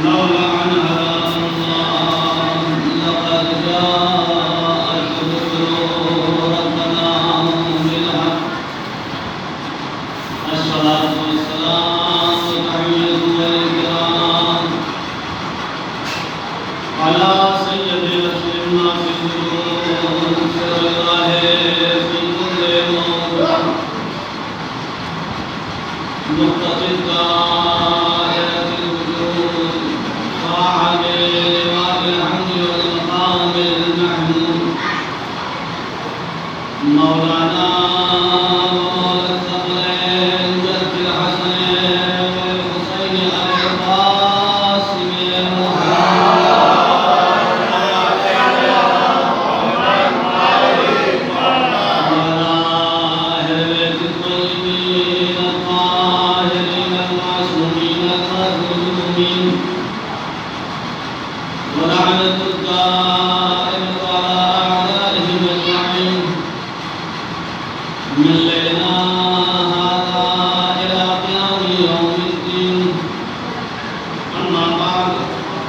لولا أن هدانا الله لقد جاءت رسل ربنا بالحق. الصلاة والسلام والتحية والإكرام على سيد رسول الناس سر الله في كل موضع نقطة دائرة الوجود صاحب لواء الحمد والمقام المحمود مولانا ومولى الثقلين جد الحسن والحسين أبي القاسم ولعنة الدائمة على أعدائهم أجمعين من ليلنا هذا إلى قيام يوم الدين. أما بعد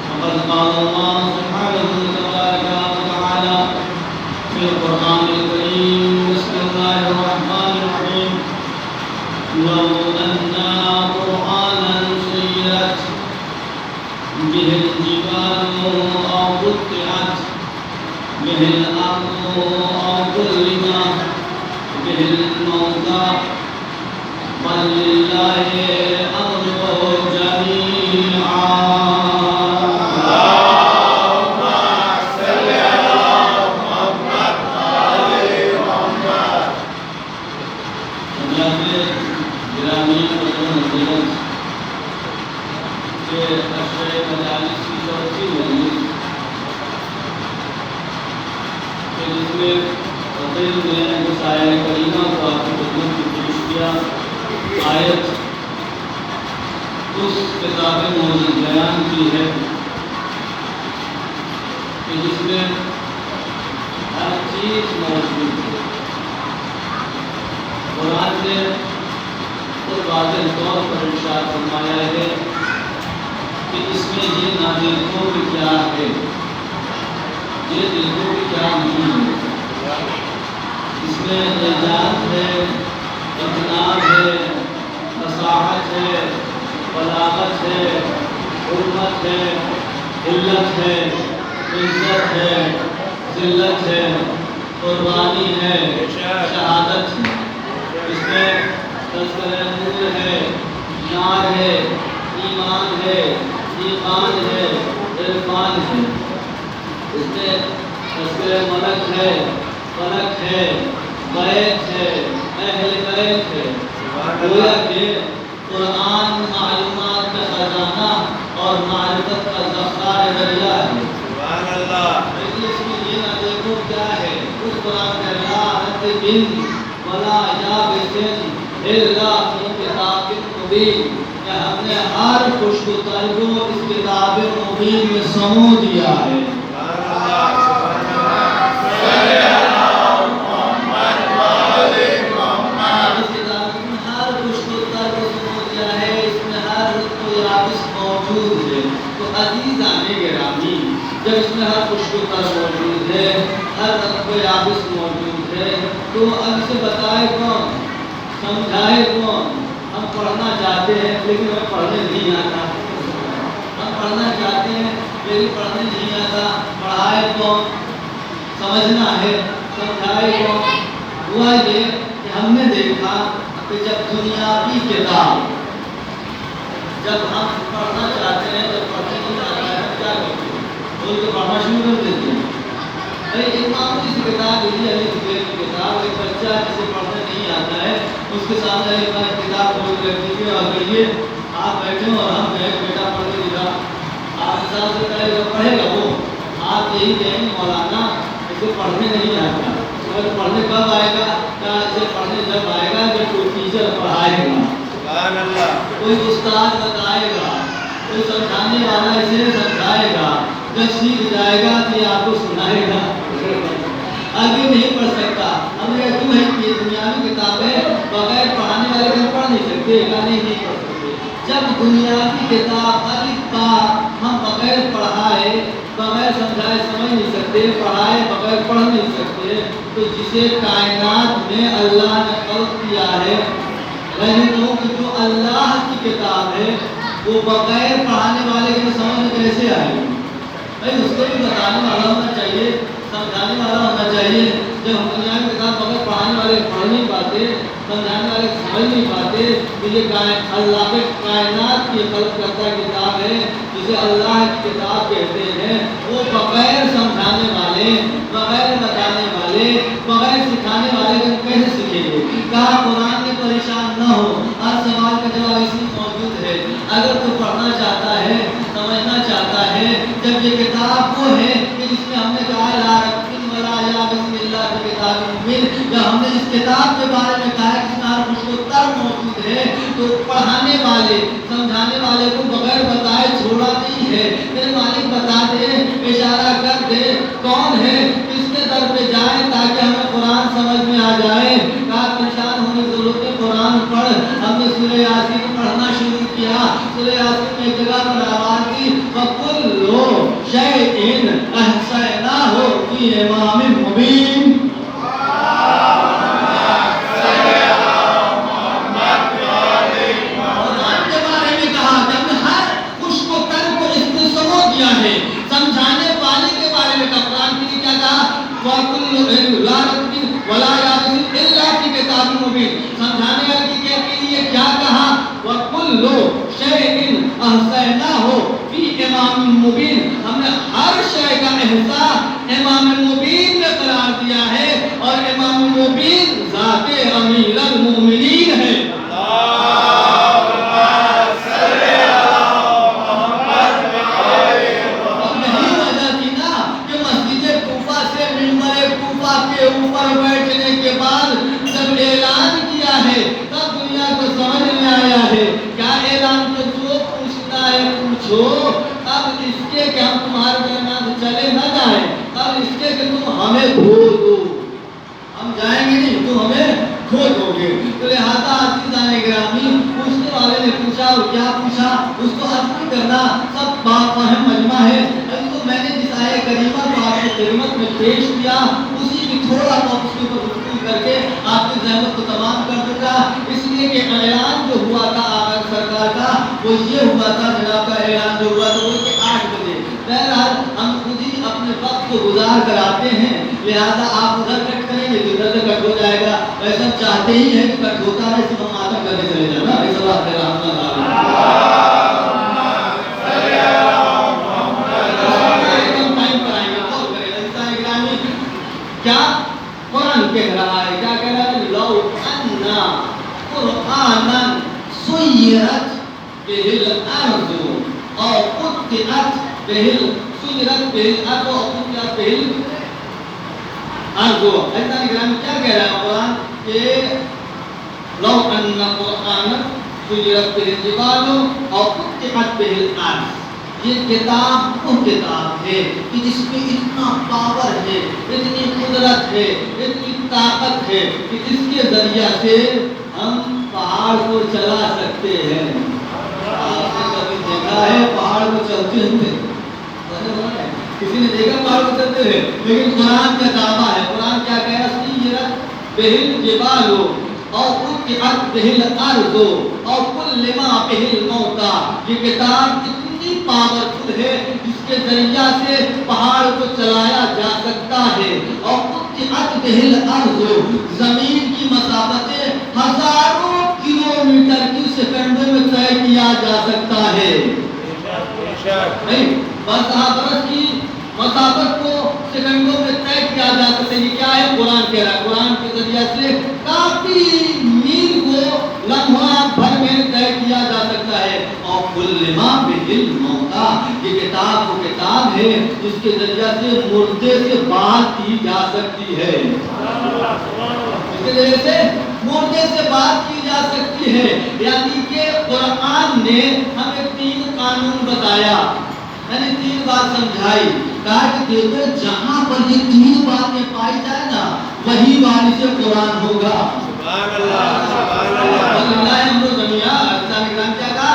فقد قال الله سبحانه تبارك وتعالى في القرآن الكريم: بسم الله الرحمن الرحيم. لو أننا قرآنا سيرت به الجبال أو قطعت به الأرض أو كلم به الموتى بل لله الأمر جميعا. اللهم صل على محمد وآل محمد. حضرات گرامی حضرت کے اشرے مجالس کی چوتھی مجلس جس میں فضیل نے اس آیت کریمہ کو آپ کی خدمت میں پیش کیا. آیت اس کتاب موجود بیان کی ہے کہ جس میں ہر چیز موجود ہے. قرآن نے تو واضح طور پر ارشاد فرمایا ہے کہ اس میں یہ نادروں کی کیا ہے، یہ دلوں کی کیا نہیں ہے. اس میں اعجاز ہے، اجناب ہے، فصاحت ہے، بلاغت ہے، حرمت ہے، علت ہے، عزت ہے، ذلت ہے، قربانی ہے، شہادت ہے. اس میں تذکرہ نور ہے، نار ہے، ایمان ہے، ایمان ہے، عرفان ہے. اس میں تذکرہ ملک ہے، فلک ہے، بیت ہے، اہل بیت ہے. گویا کہ قرآن معلومات کا خزانہ اور معرفت کا ذخائر دریا ہے. سبحان اللہ. لیکن اس میں یہ نہ دیکھو کیا ہے. اس قرآن میں لا رتب ولا یابس الا فی کتاب مبین، کہ ہم نے ہر خشک و تر کو اس کتاب مبین میں سمو دیا ہے. جب اس میں ہر خشک و تر موجود ہے، ہر رطب و یابس موجود ہے، تو اب اسے بتائے کون، سمجھائے کون. ہم پڑھنا چاہتے ہیں لیکن ہمیں پڑھنے نہیں آتا. ہم پڑھنا چاہتے ہیں لیکن پڑھنے نہیں آتا. پڑھائے کون، سمجھنا ہے، سمجھائے کون. ہوا یہ کہ ہم نے دیکھا کہ جب دنیاوی کتاب جب ہم پڑھنا چاہتے ہیں تو پڑھنے نہیں آتا ہے، کیا کرتے ہیں؟ بول کے پڑھنا شروع کر دیتے ہیں. ایک معمولی سی کتاب علی کی کتاب، ایک بچہ جسے پڑھنے نہیں آتا ہے اس کے سامنے ایک بار کتاب کھول کے رکھ دیجیے اور کہیے آپ بیٹھے ہو اور ہم بیٹا پڑھ کے دکھا. آپ حساب سے پڑھے گا وہ. آپ یہی کہیں گے مولانا اسے پڑھنے نہیں آتا. اگر پڑھنے کب آئے گا؟ کیا اسے پڑھنے جب آئے گا جب کوئی ٹیچر پڑھائے گا، سبحان اللہ. کوئی استاد بتائے گا، کوئی سمجھانے والا اسے سمجھائے گا. جب سیکھ جائے گا تو یہ آپ کو سنائے گا. آگے نہیں پڑھ سکتا. ہم نے کہا کیوں ہے کہ یہ دنیاوی کتابیں بغیر پڑھانے والے کو پڑھ نہیں سکتے. نہیں پڑھ سکتے. جب دنیا کی کتاب الف با ہم بغیر پڑھائے بغیر سمجھائے سمجھ نہیں سکتے، پڑھائے بغیر پڑھ نہیں سکتے، تو جسے کائنات میں اللہ نے خلق کیا ہے، میں کہوں کہ جو اللہ کی کتاب ہے وہ بغیر پڑھانے والے کے سمجھ میں کیسے آئے گی؟ بھائی اس کو بھی بتانے والا ہونا چاہیے، سمجھانے والا ہونا چاہیے۔ جب ہم دنیا میں کتاب بغیر پڑھانے والے پڑھ نہیں پاتے، سمجھانے والے سمجھ نہیں پاتے، تو یہ اللہ کے کائنات کی خلق کرتا کتاب ہے جسے اللہ کی کتاب کہتے ہیں، وہ بغیر سمجھانے والے، بغیر بتانے والے، بغیر سکھانے والے کو کیسے سیکھیں گے؟ کہا قرآن میں پریشان نہ ہو، ہر سوال کا جواب اس میں موجود ہے۔ اگر تو پڑھنا چاہتا ہے، سمجھنا چاہتا ہے، جب یہ کتاب وہ ہے کہ جس میں ہم نے کہا لا ربن ولا یا بسم اللہ کی کتاب مبین، جب ہم نے اس کتاب کے بارے میں کہا کہ اس میں ہر کچھ کو تر موجود ہے، تو پڑھانے والے سمجھانے والے کو بغیر بتائے چھوڑا نہیں ہے۔ میرے مالک بتا دے، اشارہ کر دے کون ہے، کس کے در پہ جائیں تاکہ ہمیں قرآن سمجھ میں آ جائے۔ کہا پریشان ہونے کی ضرورت ہے، قرآن پڑھ۔ ہم نے سورہ یاسین پڑھنا شروع کیا، سورہ یاسین میں ایک جگہ پر آواز دی وَكُلُّ شَيْءٍ أَحْصَيْنَاهُ فِي إِمَامٍ مُّبِينٍ۔ سمجھانے والے کے بارے میں قرآن نے کیا کہا؟ وَكُلُّ لَا رَبٍ وَلَا يَابِسٍ إِلَّا فِي كِتَابٍ مُّبِينٍ۔ سمجھانے والے کے لیے کیا کہا؟ وَكُلُّ شَيْءٍ أَحْصَيْنَاهُ فِي إِمَامٍ مُّبِينٍ۔ ہم نے ہر شے کا احصاء امام مبین میں قرار دیا ہے، اور امام مبین ذات امیر المومنین ہے۔ اوپر بیٹھنے کے بعد جب اعلان کیا ہے تب دنیا کو سمجھ میں آیا ہے۔ کیا اعلان تو جو پوچھنا ہے پوچھو، اب اس کے کہ ہم تمہارے درمیان سے چلے نہ جائیں، اب اس کے کہ تم ہمیں کھو دو، ہم جائیں گے نہیں، تم ہمیں کھو دو گے۔ تو لہٰذا عزیزان گرامی، پوچھنے والے نے پوچھا اور کیا پوچھا اس کو عرض نہیں کرنا، سب بات فہم مجمع ہے۔ تو میں نے جس آیے کریمہ کو آپ کی خدمت میں پیش کیا اسی کی تھوڑا بہت اس کے اوپر گفتگو کر کے آپ کی زحمت کو تمام کر دوں گا، اس لیے کہ اعلان جو ہوا تھا آقا سرکار کا وہ یہ ہوا تھا، جناب کا اعلان جو ہوا تھا وہ کہ 8 بجے۔ بہرحال ہم خود ہی اپنے وقت کو گزار کر آتے ہیں، لہٰذا آپ ادھر کٹ کریں گے تو ادھر سے کٹ ہو جائے گا، ایسا چاہتے ہی ہے کہ کٹ ہوتا رہے، صرف ہم آدم کر کے چلے جانا، ایسا بات ہے رحمت اللہ۔ کیا قرآن کہہ رہا ہے؟ کیا کہہ رہا ہے؟ لو انا قرآنا سیرت بہ الارض اور قطعت بہ سیرت بہ الارض اور قطعت بہ الارض۔ ایسا نگرانی کیا کہہ رہا ہے قرآن کہ لو انا قرآنا سیرت بہ الجبال اور قطعت بہ الارض۔ یہ کتاب وہ کتاب ہے کہ جس میں اتنا پاور ہے، اتنی قدرت ہے، اتنی طاقت ہے کہ جس کے ذریعہ سے ہم پہاڑ کو چلا سکتے ہیں۔ آپ نے کبھی دیکھا ہے پہاڑ کو چلتے ہوئے؟ کسی نے دیکھا پہاڑ کو چلتے ہوئے؟ لیکن قرآن کا دعویٰ ہے، قرآن کیا کہہ رہا ہے؟ سیرت بہ الجبال اور قطعت بہ الارض اور کل ما بہ الموتى۔ یہ کتاب پاورفل ہے جس کے ذریعہ سے پہاڑ کو چلایا جا سکتا ہے، اور قطعت بہ الارض زمین کی مسافتیں ہزاروں کلومیٹر کی سیکنڈوں میں طے کیا جا سکتا ہے۔ نہیں، بس برس کی مسافت کو سیکنڈوں میں طے کیا جا سکتا ہے۔ یہ کیا ہے؟ قرآن کہہ رہا ہے، قرآن کے ذریعے سے کافی میل کو لمحہ بھر میں طے کیا جا سکتا ہے۔ اور کل ما بہ الموتى، یہ کتاب وہ کتاب ہے جس کے ذریعے سے مردے سے بات کی جا سکتی ہے، اس کے ذریعے سے مردے سے بات کی جا سکتی ہے۔ یعنی کہ قرآن نے ہمیں 3 قانون بتایا، یعنی 3 بات سمجھائی، کہا کہ دیکھو جہاں پر یہ 3 باتیں پائی جائے نا وہی وارث قرآن ہوگا۔ سبحان اللہ، سبحان اللہ، اللہ ہم لوگ دنیا کیا کہا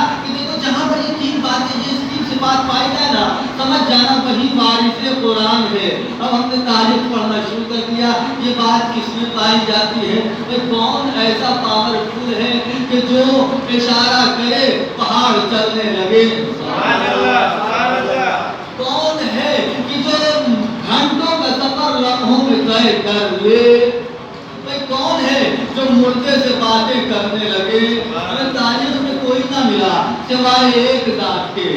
جانا وہی وارث قرآن ہے۔ اب ہم نے تاریخ پڑھنا شروع کر دیا، یہ بات کس میں پائی جاتی ہے؟ کون ایسا پاورفل ہے کہ جو اشارہ کرے پہاڑ چلنے لگے؟ سبحان اللہ، سبحان اللہ۔ کون ہے کہ جو گھنٹوں کا سفر لمحوں میں طے کر لے؟ کون ہے جو مردے سے باتیں کرنے لگے؟ ہمیں تاریخ میں کوئی نہ ملا سوائے ایک ذات کے،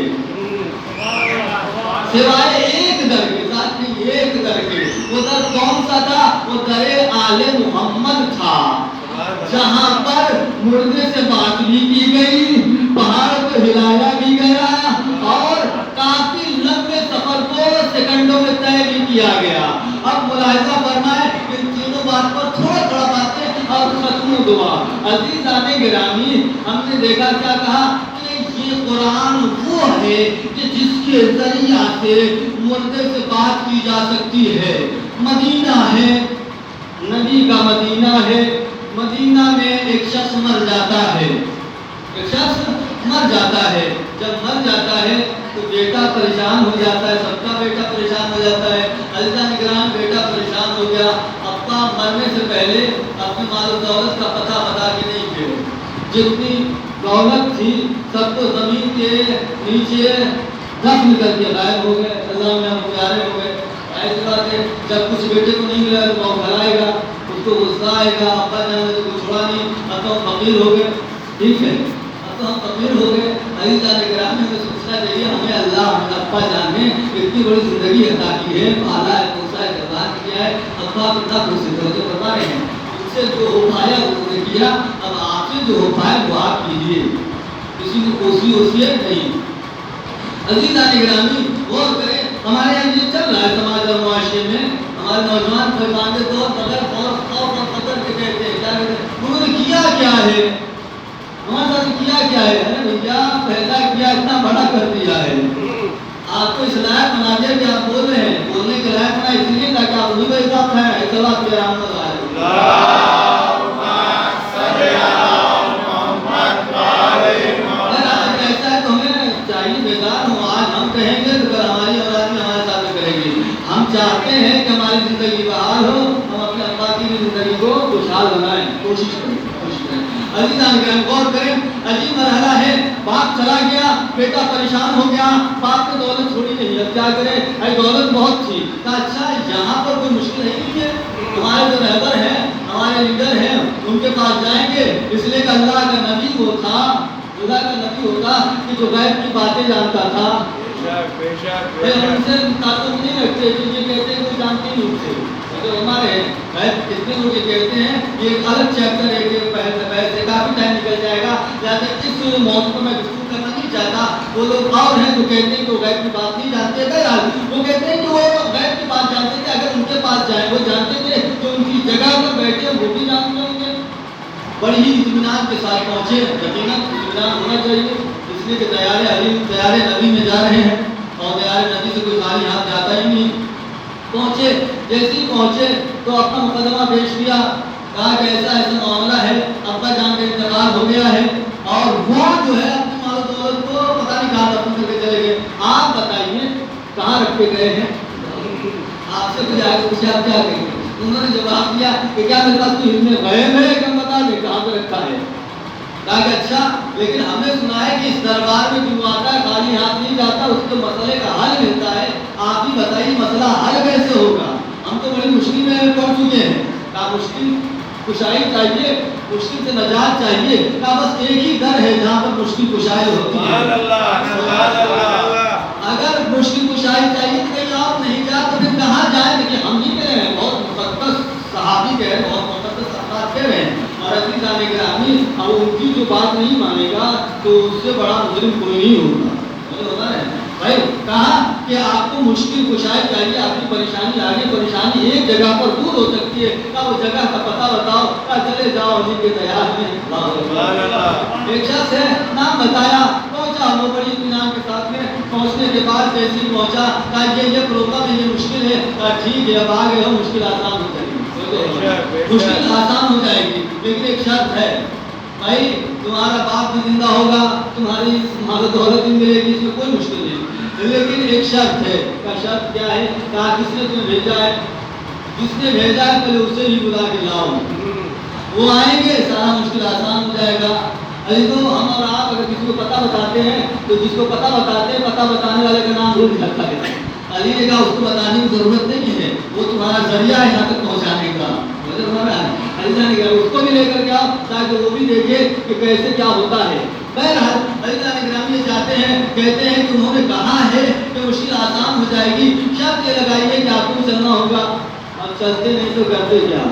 سوائے ایک در کے، ذات کی ایک در کے۔ وہ در کون سا تھا؟ وہ در آل محمد تھا، جہاں پر مردے سے بات بھی کی گئی، پہاڑ کو ہلایا بھی گیا اور کافی لمبے سفر کو سیکنڈوں میں طے بھی کیا گیا۔ اب ملاحظہ فرمائے ان تینوں بات پر تھوڑا تھوڑا باتیں اور ختم دعا۔ عزیزان گرامی، ہم نے دیکھا کیا کہا کہ یہ قرآن وہ ہے کہ جس کے ذریعہ سے مردے سے بات کی جا سکتی ہے۔ مدینہ ہے، نبی کا مدینہ ہے، مدینہ میں ایک شخص مر جاتا ہے، ایک شخص مر جاتا ہے۔ جب مر جاتا ہے تو بیٹا پریشان ہو جاتا ہے، سب کا بیٹا پریشان ہو جاتا ہے۔ عزیزان گرامی، بیٹا پریشان ہو گیا، ابا مرنے سے پہلے اپنی مال و دولت کا پتہ بتا کے نہیں گئے، جتنی دولت تھی سب کو زمین کے نیچے دفن کر کے غائب ہو گئے، اللہ میں پیارے ہو گئے۔ ایسی بات ہے جب کچھ بیٹے کو نہیں ملا تو وہ کھلائے گا، اس کو غصہ آئے گا، ابا جان نے تو کچھ چھوڑا نہیں، اب تو ہم فقیر ہو گئے، ٹھیک ہے، اب تو ہم فقیر ہو گئے۔ عزیزان گرامی، ہمیں سوچنا چاہیے ہمیں اللہ ہمیں ابا جان نے اتنی بڑی زندگی عطا کی ہے، پالا ہے، پوسا ہے، جوان کیا ہے، ابا کتنا خوش ہے تو فرما رہے ہیں ان سے جو ہو پایا انہوں نے کیا، اب آپ سے جو ہو پائے وہ آپ کیجیے، کسی کو کوسی ہوسی ہے نہیں۔ عزیزان گرامی، غور کریں، ہمارے یہاں یہ چل رہا ہے سماج اور معاشرے میں، ہمارے نوجوان فرمان کے طور بغیر خوف اور فکر کے کہتے ہیں، کیا کہتے ہیں انہوں نے کیا کیا ہے، ہمارے ساتھ کیا کیا ہے؟ ارے بھیا پیدا کیا اتنا بڑا کر دیا ہے، آپ کو اس لائق بنا دیا کہ آپ بول رہے ہیں، بولنے کے لائق بنا اس لیے تاکہ آپ انہیں کا حساب کھائیں۔ ایسا بات کیا رحمت اللہ ایسا ہے تو ہمیں چاہیے بیدار ہوں، آج ہم کہیں گے تو ہماری اولاد بھی ہمارے ساتھ کرے گی۔ ہم چاہتے ہیں کہ ہماری زندگی بحال ہو، ہم اپنے ابا کی بھی زندگی کو خوشحال بنائیں، کوشش کریں۔ عزیزان گرامی، غور کریں، عجیب مرحلہ ہے، باپ چلا گیا، بیٹا پریشان ہو گیا، باپ نے دولت چھوڑی نہیں، اب کیا کرے؟ ارے دولت بہت تھی، کہا اچھا یہاں پر کوئی مشکل نہیں ہے، ہمارے جو رہبر ہیں، ہمارے لیڈر ہیں، ان کے پاس جائیں گے، اس لیے کہ اللہ کا نبی وہ تھا، اللہ کا نبی ہوتا کہ جو غیب کی باتیں جانتا تھا۔ ان سے تعلق نہیں رکھتے، جو یہ کہتے ہیں وہ جانتے نہیں تھے۔ ہمارے کتنے لوگ یہ کہتے ہیں یہ ایک الگ چیپٹر ہے کہ پہلے کافی ٹائم نکل جائے گا، لہٰذا اس موضوع پر میں گفتگو کرنا نہیں چاہتا۔ وہ لوگ اور ہیں جو کہتے ہیں کہ وہ غیب کی بات نہیں جانتے تھے، وہ کہتے ہیں کہ وہ غیب کی بات جانتے تھے، اگر ان کے پاس جائیں وہ جانتے تھے، جو ان کی جگہ پر بیٹھے وہ بھی جانتے ہوں گے۔ بڑی ہی اطمینان کے ساتھ پہنچے، یقیناً اطمینان ہونا چاہیے، اس لیے کہ تیار نبی میں جا رہے ہیں اور تیار نبی سے کوئی خالی ہاتھ جاتا ہی نہیں۔ پہنچے، جیسے ہی پہنچے تو اپنا مقدمہ پیش کیا، کہا کہ ایسا ایسا معاملہ ہے، ابا جان کا انتقال ہو گیا ہے اور وہ جو ہے اپنی مال و دولت کو پتہ نہیں کہاں دفن کر کے چلے گئے، آپ بتائیے کہاں رکھ کے گئے ہیں؟ آپ سے کچھ آگے پوچھے آپ کیا کہیں گے؟ انہوں نے جواب دیا کہ کیا میرے پاس کوئی علم غیب ہے کہ ہم بتا دیں کہاں پہ رکھا ہے؟ کہا کہ اچھا، لیکن ہم نے سنا ہے کہ اس دربار میں جو آتا ہے خالی ہاتھ نہیں جاتا، اس کے مسئلے کا حل ملتا ہے، آپ ہی بتائیے مسئلہ حل کیسے ہوگا؟ ہم تو بڑی مشکل میں پڑ چکے ہیں۔ کہا مشکل کشائی چاہیے، مشکل سے نجات چاہیے، کہا بس ایک ہی در ہے جہاں پر مشکل کشائی ہوتی ہے۔ اگر مشکل کشائی چاہیے تو کہیں اور نہیں جا تو پھر کہاں جائیں؟ دیکھیے ہم ہی کہہ رہے ہیں، بہت مقدس صحابی کہہ رہے ہیں، بہت مقدس افراد کہہ رہے ہیں، اور عزیزان گرامی اب ان کی جو بات نہیں مانے گا تو اس سے بڑا مجرم کوئی نہیں ہوگا۔ بھائی کہا کہ آپ کو مشکل کشائی چاہیے، آپ کی پریشانی آگے پریشانی ایک جگہ پر دور ہو سکتی ہے، کہا وہ جگہ کا پتہ بتاؤ، کہا چلے جاؤ علی کے تیار میں۔ ایک شخص ہے، نام بتایا، پہنچا، وہ بڑی اطمینان کے ساتھ میں پہنچنے کے بعد جیسے ہی پہنچا کہا یہ پروگرام ہے، یہ مشکل ہے، کہا ٹھیک ہے اب آ گئے ہو، مشکل آسان ہو جائے گی، مشکل آسان ہو جائے گی، لیکن ایک شرط ہے بھائی تمہارا باپ بھی زندہ ہوگا، تمہاری دولت بھی ملے گی، اس میں کوئی مشکل نہیں، لیکن ایک شرط ہے. کا شرط کیا ہے؟ کہا کس نے تمہیں بھیجا ہے؟ جس نے بھیجا ہے پہلے اسے ہی بلا کے لاؤ. وہ آئیں گے سارا مشکل آسان ہو جائے گا. ابھی تو ہم اور آپ اگر کسی کو پتہ بتاتے ہیں تو جس کو پتہ بتاتے ہیں پتہ بتانے والے کا نام بھول جاتا ہے. علی نے کہا اس کو بتانے کی ضرورت نہیں ہے، وہ تمہارا ذریعہ ہے یہاں تک پہنچانے کا. علی نے کہا اس کو بھی لے کر کے آؤ تاکہ وہ بھی دیکھے کہ کیسے کیا ہوتا ہے. بہرحال علی گرامی یہ چاہتے ہیں، کہتے ہیں کہ انہوں نے کہا ہے کہ مشکل آسان ہو جائے گی، شرط یہ لگائیے کہ آپ کو چلنا ہوگا. اب چلتے نہیں تو کرتے کیا؟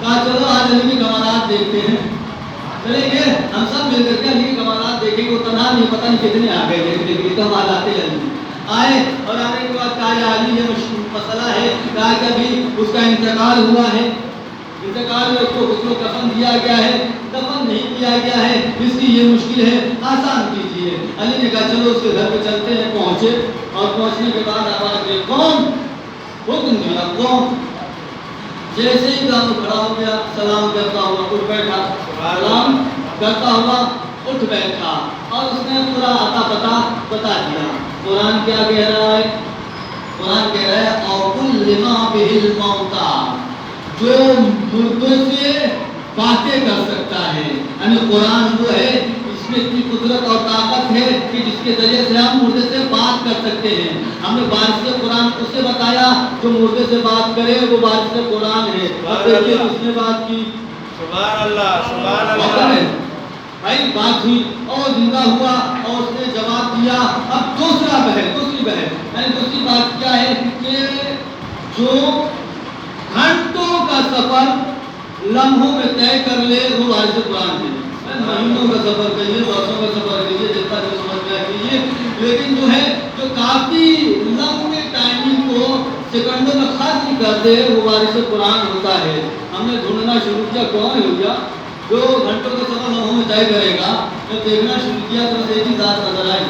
کہا چلو آج علی کے کمالات دیکھتے ہیں. چلیں گے ہم سب مل کر کے علی کے کمالات دیکھیں گے. وہ تنہا نہیں، پتہ نہیں کتنے آ گئے دیکھنے کے لیے. تو ہم آتے علی آئے اور آنے کے بعد کہا یا علی یہ مسئلہ ہے. کہا کہ ابھی اس کا انتقال ہوا ہے، انتقال میں اس کو غسل و کفن دیا گیا ہے، دفن نہیں کیا گیا ہے، اس کی یہ مشکل ہے، آسان کیجیے. علی نے کہا چلو اس کے گھر پہ چلتے ہیں. پہنچے اور پہنچنے کے بعد آواز دی کون؟ حکم دیا کون؟ جیسے ہی کام کھڑا ہو گیا سلام کرتا ہوا اٹھ بیٹھا، سلام کرتا ہوا اٹھ بیٹھا اور اس نے پورا آتا پتا بتا دیا. قرآن کیا کہہ رہا ہے؟ قرآن کہہ رہا ہے اوقل لما بہل موتا، جو مردوں سے باتیں کر سکتا ہے. یعنی قرآن وہ ہے اس میں اتنی قدرت اور طاقت ہے کہ جس کے ذریعے سے ہم مردے سے بات کر سکتے ہیں. ہم نے وارث قرآن اسے بتایا جو مردے سے بات کرے وہ وارث قرآن ہے. اب دیکھیے اس نے بات کی، سبحان اللہ سبحان اللہ بھائی بات ہوئی اور زندہ ہوا اور اس نے جواب دیا. اب دوسری بحث یعنی دوسری بات کیا ہے کہ جو گھنٹوں کا سفر لمحوں میں طے کر لے وہ وارث قرآن ہے. مہینوں کا سفر کریے، برسوں کا سفر کریے، جتنا جو سمجھ میں کیجیے، لیکن جو ہے جو کافی لمبے ٹائمنگ کو سیکنڈوں میں ختم کر دے وہ وارث قرآن ہوتا ہے. ہم نے ڈھونڈنا شروع کیا کون ہو گیا جو گھنٹوں کا سفر لمحوں میں طے کرے گا. جب دیکھنا شروع کیا تو ایک ہی ذات نظر آئی.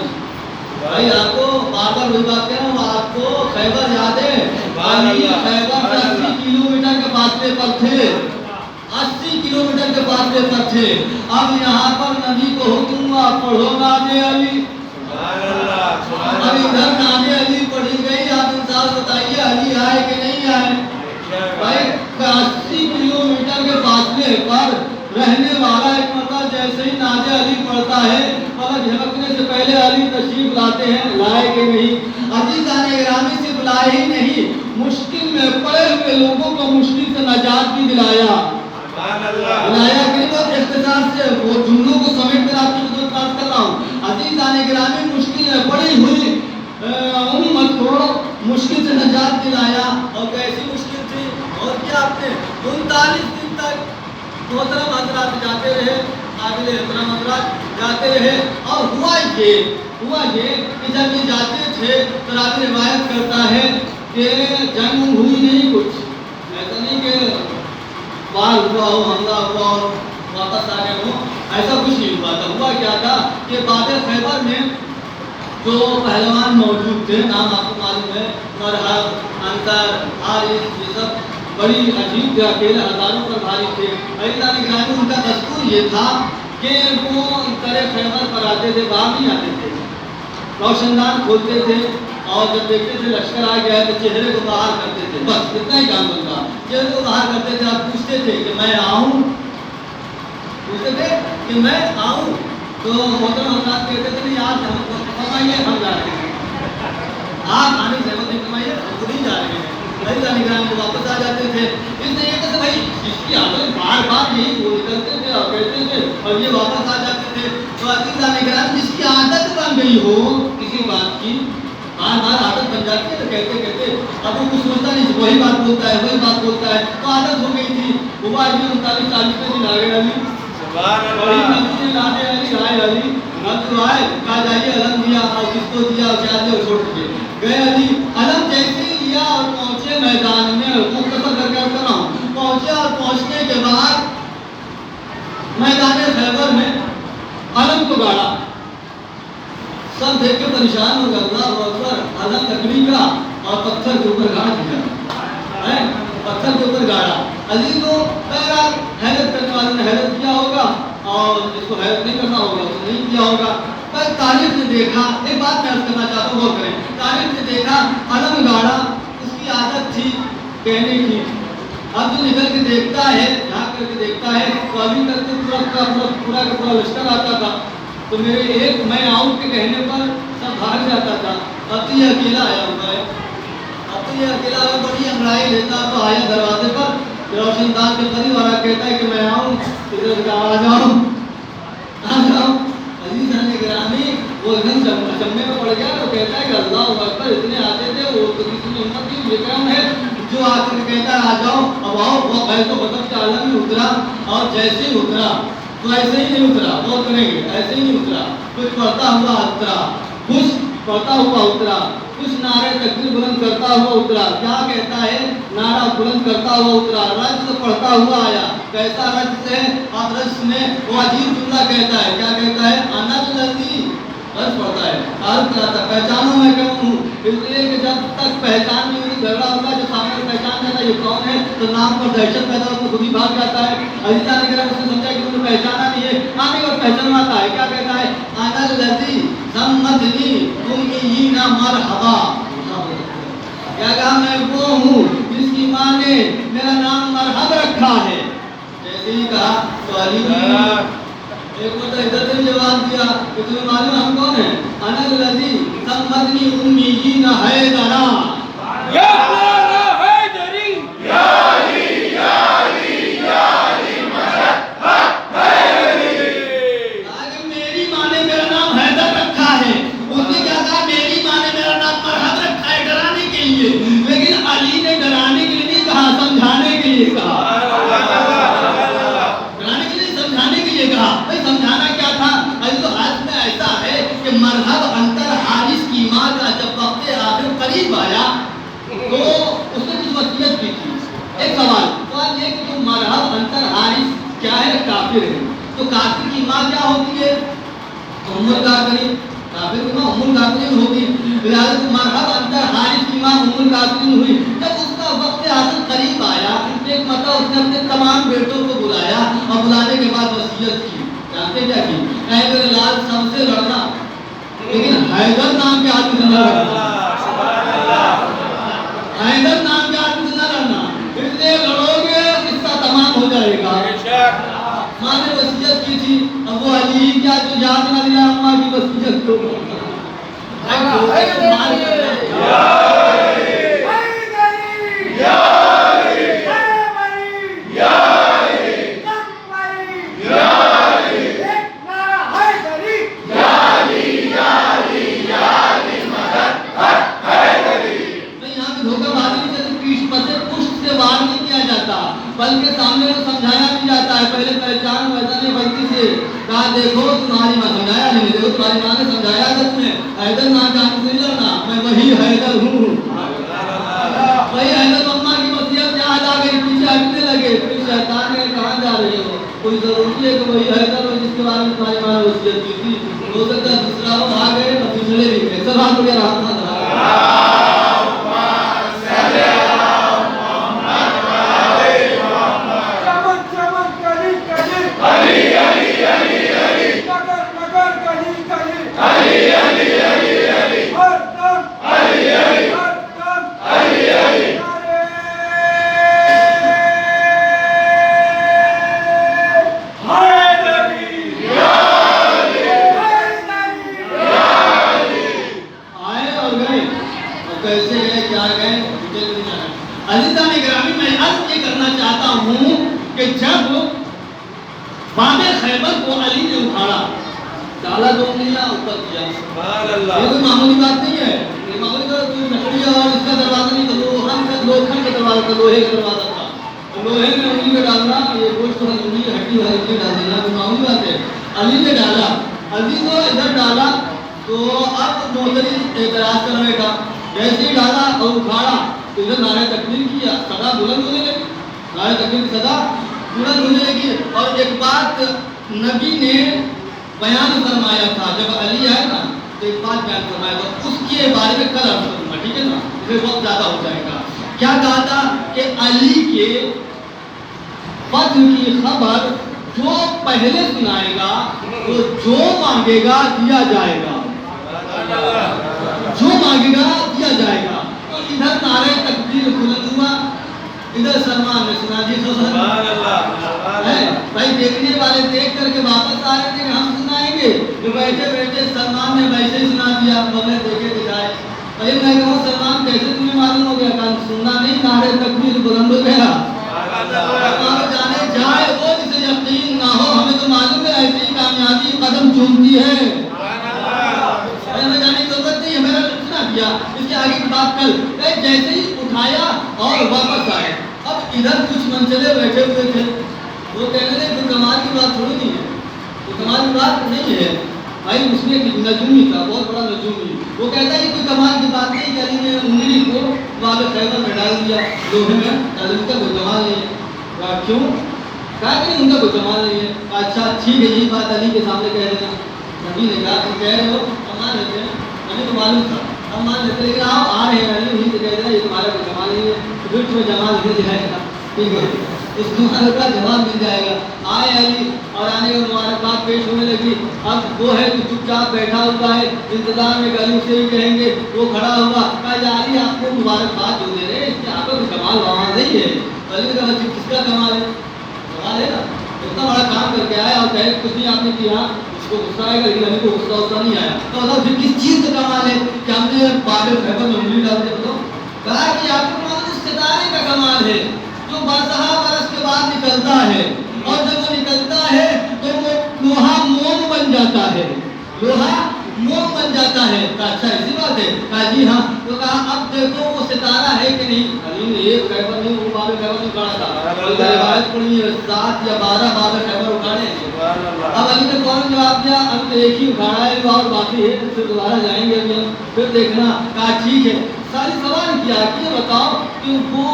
بھائی آپ کو بار بار وہی بات کہہ رہا ہوں، آپ کو خیبر یاد ہے؟ خیبر 80 کلومیٹر کے فاصلے پر تھے، 80 کلومیٹر کے فاصلے پر تھے. اب یہاں پر نبی کو حکم ہوا پڑھو نادے علی. اب ادھر نادے علی پڑھی گئی. آپ انصاف بتائیے علی آئے کہ نہیں آئے؟ بھائی 80 کلومیٹر کے فاصلے پر رہنے والا ایک مرتبہ جیسے ہی نادے علی پڑھتا ہے پلک جھپکنے سے پہلے علی تشریف لاتے ہیں. لائے کہ نہیں؟ عزیزان گرامی صرف لائے ہی نہیں، مشکل میں پڑے ہوئے لوگوں کو مشکل سے نجات بھی دلایا. بلایا کہ بہت اختصار سے وہ جملوں کو سمیٹ کر آپ کی خدمت بات کر رہا ہوں. عزیزان گرامی مشکل میں پڑی ہوئی امت کو مشکل سے نجات دلایا. اور کیسی مشکل تھی؟ اور کیا آپ نے 39 دن تک محترم حضرات جاتے رہے، قابل احترام حضرات جاتے رہے. اور ہوا یہ کہ جب یہ جاتے تھے تو راوی روایت کرتا ہے کہ جنگ ہوئی نہیں، کچھ ایسا نہیں کہ وار ہوا ہو، حملہ ہوا اور واپس آ گئے ہوں، ایسا کچھ نہیں ہوا تھا. ہوا کیا تھا کہ باب خیبر میں جو پہلوان موجود تھے، نام آپ کو معلوم ہے، مرحب، انصر، حارث، یہ سب بڑی عجیب تھے، اکیلے ہزاروں پر بھاری تھے. اللہ نگرانی ان کا دستور یہ تھا کہ وہ کرے خیبر پر آتے تھے، باہر نہیں آتے تھے. روشندان کھولتے تھے اور جب دیکھتے تھے لشکر آ گیا ہے تو چہرے کو باہر کرتے تھے. بس اتنا ہی کام ہوتا. چہرے کو باہر کرتے تھے. آپ پوچھتے تھے کہ میں آؤں، پوچھتے تھے کہ میں آؤں تو محترم حضرات کہتے تھے نہیں آپ فرمائیے ہم جا رہے ہیں. آپ آنے سے مت فرمائیے ہم خود ہی جا رہے ہیں. اللہ نگران کو واپس آ جاتے تھے. اس لیے یہ کہتے بھائی جس کی عادت بار بار یہی بول کرتے تھے اور کہتے تھے اور یہ واپس آ جاتے تھے. تو اللہ نگران جس کی عادت بن گئی ہو کسی بات کی، بار بار عادت بن جاتی ہے تو کہتے کہتے اب وہ کچھ سوچتا نہیں، وہی بات بولتا ہے وہی بات بولتا ہے، تو عادت ہو گئی تھی. وہ آج بھی 39-40 دن آ گئے علی. بڑی نبی نے لانے علی آئے. علی اب تو آئے کہا جائیے علم دیا اور کس کو دیا اور کیا دیا اور چھوڑ دیے گئے. علی علم جیسے ہی لیا اور پہنچے میدان میں، مختصر کر کے کر رہا ہوں، پہنچے اور پہنچنے کے بعد میدان خیبر میں علم کو گاڑا. سب دیکھ کے پریشان ہو گیا. اللہ اکبر، علم لکڑی کا اور پتھر کے اوپر گاڑ دیا، پتھر کے اوپر گاڑا. علی کو بہرحال حیرت کرنے والوں نے حیرت کیا ہوگا اور جس کو حیرت نہیں کرنا ہوگا اس نے نہیں کیا ہوگا. بس تاریخ نے دیکھا، ایک بات میں عرض کرنا چاہتا ہوں، غور کریں، تاریخ نے دیکھا علم گاڑا، اس کی عادت تھی کہنے کی، اب جو نکل کے دیکھتا ہے، جھانک کر کے دیکھتا ہے تو ابھی تک تو پورا کا پورا لشکر آتا تھا، تو میرے ایک میں آؤں کے کہنے پر سب بھاگ جاتا تھا، اب تو یہ اکیلا آیا ہوا ہے، اب تو یہ اکیلا آیا، بڑی انگڑائی لیتا تو آیا دروازے پر، روشن دان کے قریب والا کہتا ہے کہ میں آؤں، آ جاؤں آ جاؤ، عزیزان گرامی، وہ ایک دم چمے میں پڑ گیا، تو کہتا ہے کہ اللہ اکبر، اتنے آتے تھے، وہ تو کسی نے امت کی وکرم ہے جو آ کر کہتا ہے آ جاؤ، اب آؤ، وہ غیظ و غضب کا عالم ہی اترا، اور جیسے ہی اترا تو ایسے ہی نہیں اترا، غور کریں گے، ایسے ہی نہیں اترا، کچھ پڑھتا ہوا اترا، کچھ پڑھتا ہوا اترا، کچھ نعرے تکبیر بلند کرتا ہوا اترا، کیا کہتا ہے، نعرہ بلند کرتا ہوا اترا، رجز پڑھتا ہوا آیا، کیسا رجز ہے، اب رجز میں وہ عجیب جملہ کہتا ہے، کیا کہتا ہے، انا الذی، رجز پڑھتا ہے، عرض کراتا ہے، پہچانو میں کون ہوں، اس لیے کہ جب تک پہچان نہیں ہوگی، جھگڑا ہوگا، جو سامنے پہچان جاتا ہے یہ کون ہے، تو نام پر دہشت پیدا ہوتا ہے، خود ہی بھاگ جاتا ہے، عزیزان کرام، اس نے سمجھا کہ انہوں نے پہچانا نہیں ہے، آنے اور پہچانواتا ہے، کیا کہتا ہے، انا الذی سمتنی امیین مرحبا، کیا کہا، میں وہ ہوں جس کی ماں نے میرا نام مرحب رکھا ہے، جیسے ہی کہا تو علی ایک مرتبہ ادھر سے جواب دیا کہ تمہیں معلوم ہم کون ہیں، انا الذی سمتنی امیین حیدرا، یا مولا حیدری، یا علی یا علی یا علی مدد حیدری، کہ میری ماں نے میرا نام حیدر رکھا ہے، اس نے کیا کہا، میری ماں نے میرا نام مرحب رکھا ہے ڈرانے کے لیے، لیکن علی نے ڈرانے کے لیے نہیں کہا، سمجھانے کے لیے کہا، ڈرانے کے لیے سمجھانے کے لیے کہا، بھائی سمجھانا کیا تھا، تو حالت میں ایسا ہے کہ مرحب انتر حارث کی ماں کا جب وقت آخر قریب آیا تو اس نے کچھ وصیت کی تھی، ایک سوال یہ کہ جو مرحب انتر حارث کیا ہے، کافر ہے، تو کافر کی ماں کیا ہوتی ہے، ام الکافرین، کافر کی ماں ام الکافرین ہوگی، لہٰذا مرحب انتر حارث کی ماں ام الکافرین ہوئی، جب اس کا وقت آخر قریب آیا، ایک مرتبہ اس نے اپنے تمام بیٹوں کو بلایا اور بلانے کے بعد وصیت کی، جانتے کیا کی، اے میرے لال سب سے لڑنا لیکن حیدر نام کے آدمی سے نہ لڑنا، حیدر نام کے آدمی سے نہ لڑنا، اس لیے لڑو گے قصہ تمام ہو جائے گا، ماں نے وصیت کی تھی، اب وہ علی کیا جو یاد نہ دلا اماں کی وصیت کو، بلکہ سامنے کو سمجھایا بھی جاتا ہے، پہلے پہچان ویسا نہیں غلطی سے کہا، دیکھو تمہاری ماں سمجھایا نہیں، دیکھو تمہاری ماں نے سمجھایا حضرت میں حیدر نام کے آدمی سے نہیں لڑنا، میں وہی حیدر ہوں، وہی حیدر، مما کی وصیت یاد آ گئی، پیچھے ہٹنے لگے، پھر شیطان نے کہاں جا رہے ہو، کوئی ضروری ہے کہ وہی حیدر ہو جس کے بارے میں تمہاری ماں نے وصیت کی تھی، ہو سکتا ہے دوسرا ہو، آ گئے اور دوسرے بھی گئے، سب ہاتھ بڑھیا رہا عزیزان گرامی، میں عرض یہ کرنا چاہتا ہوں کہ جب باب خیبر کو علی نے اٹھاڑا، ڈالا دو انگلیاں اوپر کیا، یہ کوئی معمولی بات نہیں ہے، یہ معمولی بات کوئی لکڑی اور اس کا دروازہ نہیں تھا، لوکھن کا دروازہ تھا، لوہے کا دروازہ تھا، لوہے میں انگلی میں ڈالنا، یہ گوشت والی انگلی ہڈی والی انگلی ڈال دینا کوئی معمولی بات ہے، علی نے ڈالا، علی کو ادھر ڈالا تو اب محترم اعتراض کر رہے تھا، جیسے ہی ڈالا اور اٹھاڑا تو ادھر نعرہ تکبیر کیا، صدا بلند ہونے لگی، نعرہ تکبیر کی صدا بلند ہونے لگی، اور ایک بات نبی نے بیان فرمایا تھا، جب علی آئے نا تو ایک بات بیان فرمایا تھا، اس کے بارے میں کل عرض کروں گا، ٹھیک ہے نا، اسے وقت زیادہ ہو جائے گا، کیا کہا تھا کہ علی کے فتح کی خبر جو پہلے سنائے گا وہ جو مانگے گا دیا جائے گا، جو مانگے گا دیا جائے گا۔ تو ادھر نعرہ تکبیر بلند ہوا، ادھر سلمان نے سنا جی بھائی دیکھنے والے دیکھ کر کے واپس آ رہے تھے کہ ہم سنائیں گے، جو بیٹھے بیٹھے سلمان نے ویسے ہی سنا دیا، بغیر دیکھے دکھائے۔ میں کہوں سلمان کیسے تمہیں معلوم ہو گیا؟ کہا سننا نہیں، نعرہ تکبیر بلند ہو گیا۔ جانے جائے وہ جسے یقین نہ ہو، ہمیں تو معلوم ہے ایسی کامیابی قدم چومتی ہے، ہمیں جانے کی ضرورت نہیں ہے۔ میرا سنا دیا، اس کے آگے کی بات کل جیسے ہی اٹھایا اور واپس آئے۔ اب ادھر کچھ منچلے بیٹھے ہوئے تھے، وہ کہنے لگے کوئی کمال کی بات تھوڑی نہیں ہے، کوئی کمال کی بات نہیں ہے بھائی۔ اس میں نجومی تھا، بہت بڑا نجومی، وہ کہتا ہے کہ کوئی کمال کی بات نہیں، کہ نے انگلی کو باب خیبر میں ڈال دیا لوہے میں، ان کا کوئی کمال نہیں ہے۔ کیوں؟ کہا کہ ان کا کوئی کمال نہیں ہے۔ اچھا ٹھیک ہے، یہی بات علی کے سامنے کہہ دینا۔ نبی نے کہا تم کہہ رہے ہو، مان لیتے ہیں، ہمیں تو معلوم تھا، ہم مان لیتے، لیکن آپ آ رہے ہیں علی، وہیں سے کہہ دینا یہ تمہارا کوئی کمال نہیں ہے، پھر تمہیں جمال مل جائے گا، ٹھیک ہے، اس کمال کا جواب مل جائے گا۔ آئے علی اور آنے کا مبارکباد پیش ہونے لگی۔ اب وہ ہے جو چپ چاپ بیٹھا ہوا ہے انتظار میں، علی سے بھی کہیں گے، وہ کھڑا ہوا، کہا یا علی آپ کو مبارکباد جو دے رہے ہیں، اس کے آپ کا کوئی کمال وہاں نہیں ہے۔ علی نے کہا کس کا کمال ہے؟ کمال ہے نا، اتنا بڑا کام کر کے آیا اور کہے کچھ نہیں آپ نے کیا، اس کو غصہ آئے گا، لیکن علی کو غصہ نہیں آیا۔ تو پھر کس چیز کا کمال ہے کہ ہم نے باب خیبر میں انگلی ڈال دی؟ بتاؤ، کہا کہ آپ کو کمال اس ستارے کا کمال ہے جو بارہا برس کے بعد نکلتا ہے، اور جب وہ نکلتا ہے تو وہ لوہا موم بن جاتا ہے، لوہا موم بن جاتا ہے۔ کہا اچھا ایسی بات ہے؟ کہا جی ہاں۔ تو کہا اب دیکھو وہ ستارہ ہے کہ نہیں؟ علی نے ایک خیبر نہیں، وہ باب خیبر نہیں اٹھانا تھا، روایت پڑھی ہے 7 یا 12 باب خیبر اٹھانے ہیں۔ اب علی نے فوراً جواب دیا اب تو ایک ہی اٹھانا ہے اور باقی ہے، پھر دوبارہ جائیں گے ابھی ہم، پھر دیکھنا۔ کہا ٹھیک ہے۔ ساری سوال کیا کہ یہ بتاؤ کہ وہ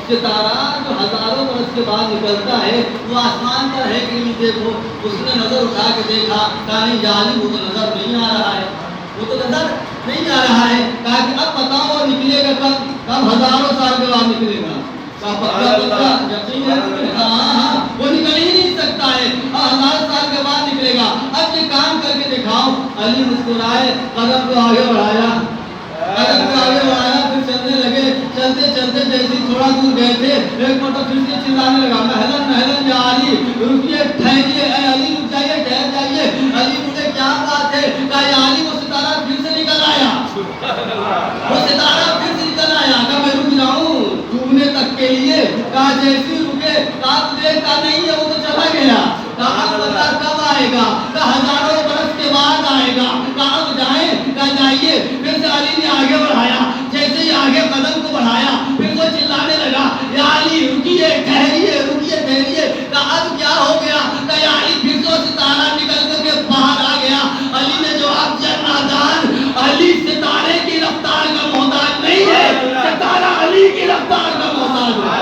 ستارہ جو ہزاروں برس کے بعد نکلتا ہے وہ آسمان پر ہے کہ نہیں؟ دیکھو، اس نے نظر اٹھا کے دیکھا، کہا نہیں یا علی وہ تو نظر نہیں آ رہا ہے، وہ تو نظر نہیں آ رہا ہے۔ کہا کہ اب بتاؤ وہ نکلے گا کب؟ کب؟ ہزاروں سال کے بعد نکلے گا۔ کہا پکا پکا یقین ہے تمہیں؟ ہاں وہ نکل ہی نہیں سکتا ہے، 1000 سال کے بعد نکلے گا، اب یہ کام کر کے دکھاؤ۔ علی مسکرائے، قدم کو آگے بڑھایا، قدم کو آگے بڑھایا، پھر چلنے لگے۔ چلتے چلتے جیسے تھوڑا دور گئے تھے، ایک مرتبہ پھر سے چلانے لگا مہلن مہلن یا علی، رکیے ٹھہریے، اے علی رک جائیے، ٹھہر جائیے۔ علی بولے کیا بات ہے؟ کہا یا علی وہ ستارہ پھر سے نکل آیا، وہ ستارہ پھر سے نکل آیا۔ کہا میں رک جاؤں ڈوبنے تک کے لیے؟ کہا جیسی رکے، کہا دیکھتا نہیں ہے وہ تو چلا گیا۔ کہا اب بتا کب آئے گا؟ کہا ہزاروں برس کے بعد آئے گا۔ کہا اب جائیں؟ کہا جائیے۔ پھر سے علی نے آگے بڑھایا، جیسے ہی آگے قدم کو بڑھایا پھر وہ چلانے لگا یا علی رکیے ٹھہریے، رکیے ٹھہریے۔ کہا اب کیا ہو گیا؟ کہا یا علی پھر تو ستارہ نکل کر کے باہر آ گیا۔ علی نے جواب دیا نادان، علی ستارے کی رفتار کا محتاج نہیں ہے، ستارہ علی کی رفتار کا محتاج ہے۔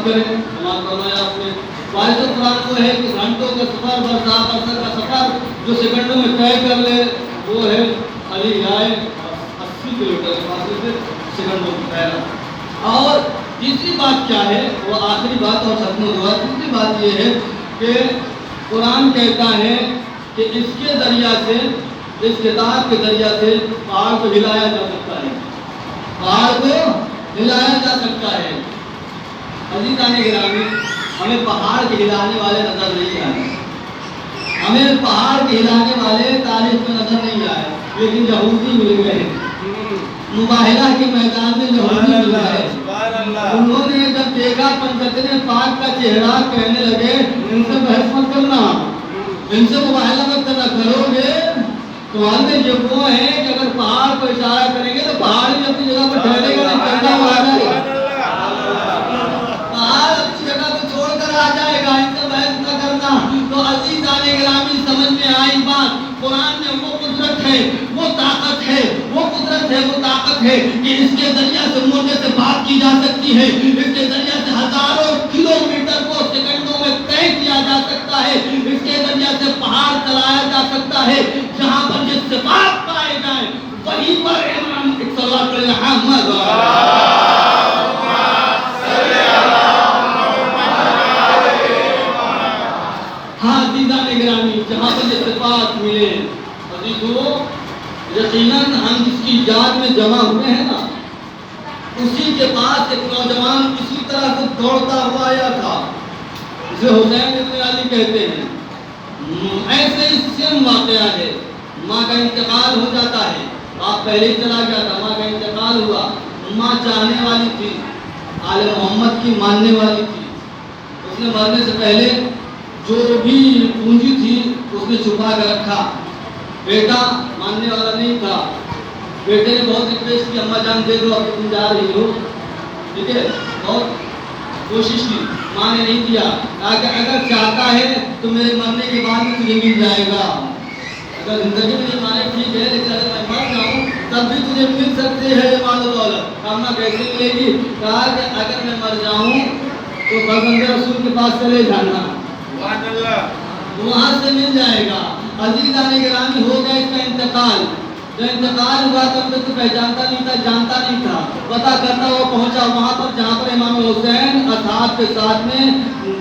کریں سماعت فرمایا آپ نے۔ وارث قرآن وہ ہے کہ گھنٹوں کا سفر، برسا برسر کا سفر جو سیکنڈوں میں طے کر لے، وہ ہے علی رائے 80 کلومیٹر کے فاصلے سے سیکنڈوں میں طے۔ اور تیسری بات کیا ہے؟ وہ آخری بات اور ختم ہوا۔ تیسری بات یہ ہے کہ قرآن کہتا ہے کہ اس کے ذریعہ سے، اس کتاب کے ذریعہ سے پہاڑ کو ہلایا جا سکتا ہے، پہاڑ کو ہلایا جا سکتا ہے۔ عزیزان گرامی، ہمیں پہاڑ کے ہلانے والے نظر نہیں آئے، ہمیں پہاڑ کے ہلانے والے تاریخ میں نظر نہیں آئے، لیکن یہودی مل گئے، مباہلہ کے میدان میں یہودی مل گئے۔ انہوں نے جب دیکھا پنجتن پاک کا چہرہ، کہنے لگے ان سے بحث مت کرنا، ان سے مباہلہ مت کرنا، کرو گے تو ہم نے یہ وہ ہیں کہ اگر پہاڑ کو اشارہ کریں گے تو پہاڑ بھی اپنی جگہ پر ٹھہرے گا، نہیں چلتا ہوا آ جائے گا، پہاڑ اپنی جگہ کو چھوڑ کر آ جائے گا، ان سے بحث نہ کرنا۔ تو عزیزان گرامی، سمجھ میں آئی بات؟ قرآن میں وہ قدرت ہے، وہ طاقت ہے، وہ قدرت ہے، وہ طاقت ہے کہ اس کے ذریعے سے مردے سے بات کی جا سکتی ہے، اس کے ذریعے سے ہزاروں کلومیٹر کو سیکنڈوں میں طے کیا جا سکتا ہے، اس کے ذریعے سے پہاڑ چلایا جا سکتا ہے، جہاں پر جس صفات پائے جائیں وہیں پر امام صلی اللہ علیہ وسلم ہاں عزیزان گرامی، جہاں پر یہ صفات ملے عزیزو، یقیناً ہم جس کی یاد میں جمع ہوئے ہیں نا، اسی کے پاس ایک نوجوان اسی طرح سے دوڑتا ہوا آیا تھا، اسے حسین ابن علی کہتے ہیں۔ ایسے ہی سیم واقعہ ہے، ماں کا انتقال ہو جاتا ہے، باپ پہلے ہی چلا گیا تھا، ماں کا انتقال ہوا، ماں چاہنے والی تھی، آل محمد کی ماننے والی تھی، اس نے مرنے سے پہلے جو بھی پونجی تھی اس نے چھپا کر رکھا، بیٹا ماننے والا نہیں تھا، بیٹے نے بہت ریکویسٹ کی، اماں جان دے دو اب تم جا رہی ہو، ٹھیک ہے، بہت کوشش کی، ماں نے نہیں دیا، کہا کہ اگر چاہتا ہے تو میرے مرنے کے بعد میں تجھے مل جائے گا، اگر زندگی میں نہیں مانے ٹھیک ہے، لیکن اگر میں مر جاؤں تب بھی تجھے مل سکتی ہے مال و دولت، اماں کیسے ملے گی؟ کہا کہ اگر میں مر جاؤں تو فرزند رسول کے پاس چلے جانا، وہاں سے مل جائے گا۔ عزیزان گرامی، ہو گیا اس کا انتقال، جو انتقال ہوا تب تک تو پہچانتا نہیں تھا، جانتا نہیں تھا، پتا کرتا وہ پہنچا وہاں پر جہاں پر امام حسین اصحاب کے ساتھ میں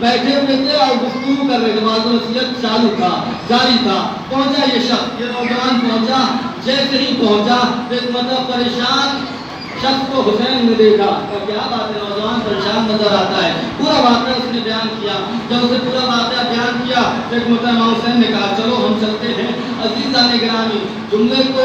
بیٹھے ہوئے تھے اور گفتگو کر رہے تھے، بعض نصیحت چالو تھا، جاری تھا، پہنچا یہ شخص، یہ نوجوان پہنچا، جیسے ہی پہنچا ایک مطلب پریشان شخص کو حسین نے دیکھا، کیا بات ہے، نوجوان پریشان نظر آتا ہے، پورا واقعہ اس نے بیان کیا، جب اسے پورا واقعہ بیان کیا ایک محترم حسین نے کہا چلو ہم چلتے ہیں۔ عزیزان گرامی، جملے کو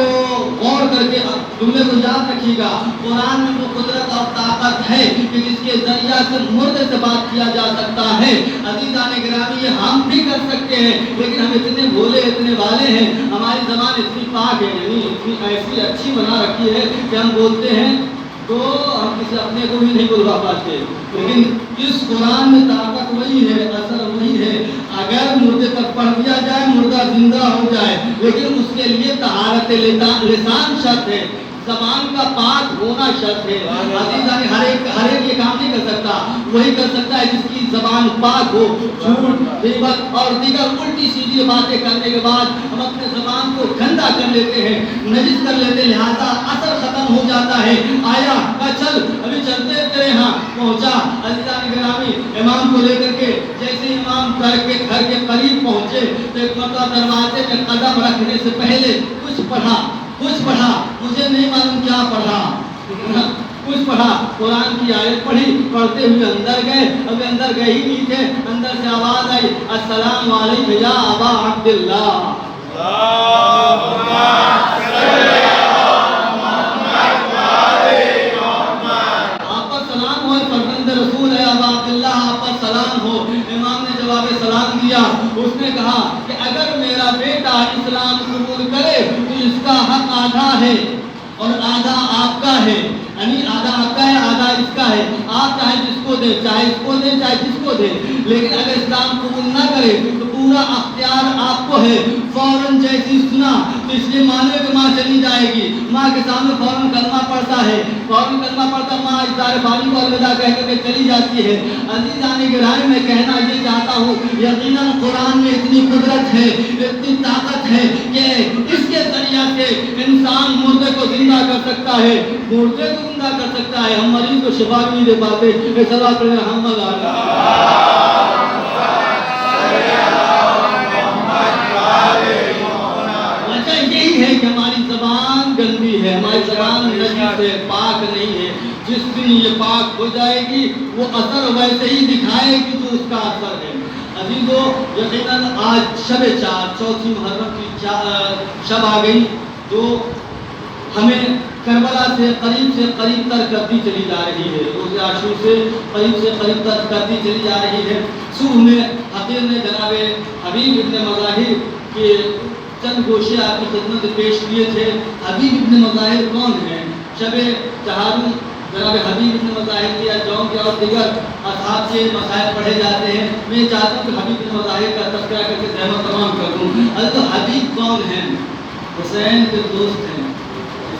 غور کر کے جملے کو یاد رکھیے گا، قرآن میں وہ قدرت اور طاقت ہے کہ جس کے ذریعہ سے مردے سے بات کیا جا سکتا ہے۔ عزیزان گرامی، یہ ہم بھی کر سکتے ہیں، لیکن ہم اتنے بھولے اتنے والے ہیں، ہماری زبان اتنی پاک ہے، یعنی اتنی ایسی اچھی بنا رکھی ہے کہ ہم بولتے ہیں تو ہم کسی اپنے کو بھی نہیں بلوا پاتے، لیکن اس قرآن میں طاقت وہی ہے، اثر وہی ہے، اگر مردے تک پڑھ دیا جائے مردہ زندہ ہو جائے، لیکن اس کے لیے طہارت لسان شرط ہے، زبان کا پاک ہونا شرط ہے۔ عزیزان، ہر ایک یہ کام نہیں کر سکتا، وہی کر سکتا ہے جس کی زبان پاک ہو، جھوٹ غیبت اور دیگر الٹی سیدھی باتیں کرنے کے بعد ہم اپنے زبان کو گندا کر لیتے ہیں، نجس کر لیتے ہیں، لہذا اثر ختم ہو جاتا ہے۔ آیا چل ابھی چلتے تیرے ہاں پہنچا، عزیزان گرامی، امام کو لے کر کے جیسے امام گھر کے قریب پہنچے تو ایک مرتبہ دروازے میں قدم رکھنے سے پہلے کچھ پڑھا، مجھے نہیں معلوم کیا پڑھا، کچھ پڑھا، قرآن کی آیت پڑھی، پڑھتے ہوئے اندر گئے، ابھی اندر گئے ہی نہیں تھے، اندر سے آواز آئی السلام علیکم یا ابا عبداللہ، امام نے جواب سلام دیا، اس نے کہا کہ اگر میرا بیٹا اسلام قبول کرے تو اس کا حق آدھا ہے اور آدھا آپ کا ہے، یعنی آدھا آپ کا ہے آدھا اس کا ہے، آپ چاہے جس کو دے، چاہے اس کو دے چاہے جس کو دے، لیکن اگر اسلام قبول نہ کرے تو پورا اختیار آپ کو ہے۔ فوراً جیسی سنا تو اس لیے مانے کہ ماں چلی جائے گی، ماں کے سامنے فوراً کلمہ پڑتا ہے، فوراً کلمہ پڑتا، ماں اس دار بانی کو الوداع کہہ کر کے چلی جاتی ہے۔ عزیزان گرامی، میں کہنا یہ چاہتا ہوں، یقیناً قرآن میں اتنی قدرت ہے، اتنی طاقت ہے کہ اس کے ذریعہ سے انسان مردے کو زندہ کر سکتا ہے، مردے کو زندہ کر سکتا ہے، ہم مریض کو شفا بھی نہیں دے پاتے۔ صلوات محمد وجہ یہی ہے کہ ہماری زبان گندی ہے، ہماری زبان نجس ہے، پاک نہیں ہے، جس دن یہ پاک ہو جائے گی وہ اثر ویسے ہی دکھائے گی جو اس کا اثر ہے۔ عزیزو، یقیناً آج شب چار، چوتھی محرم کی شب آ گئی، جو ہمیں کربلا سے قریب تر کرتی چلی جا رہی ہے، روز عاشور سے قریب تر کرتی چلی جا رہی ہے۔ صبح میں حقیر نے جناب حبیب ابن مظاہر کے چند گوشے آپ کی خدمت پیش کیے تھے۔ حبیب ابن مظاہر کون ہیں؟ شب چہارم جناب حبیب ابن مظاہر یا جون کے اور دیگر اصحاب کے مسائل پڑھے جاتے ہیں، میں چاہتا ہوں کہ حبیب ابن مظاہر کا تذکرہ کر کے ذہن و تمام کر دوں۔ حبیب کون ہیں؟ حسین کے دوست ہیں،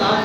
7